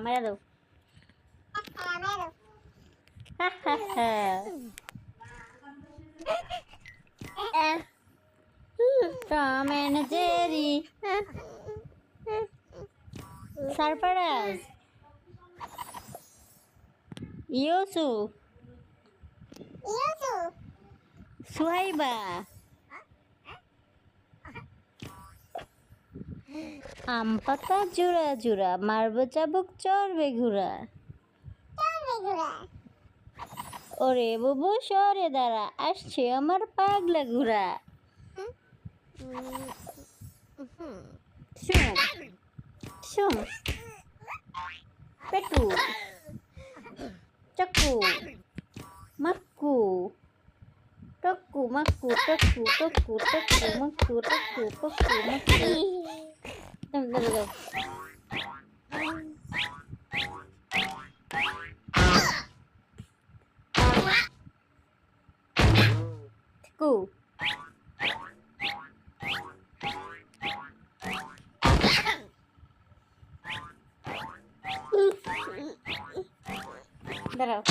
মেরে দাও। Tom and Jerry, surprise, Yusuf, Suhaiba, আম পাতা জোড়া জোড়া, মারবো চাবুক চড়বে ঘোড়া। ওরে বুবু সরে দাঁড়া, আসছে আমার পাগলা ঘোড়া। শুম শুম, পেটু, চাকু, মাক্কু, টক্কু মাক্কু, টক্কু টক্কু টক্কু মাক্কু, টক্কু পক্কু মাক্কু। দাও দাও দাও। কু, দাঁড়াও।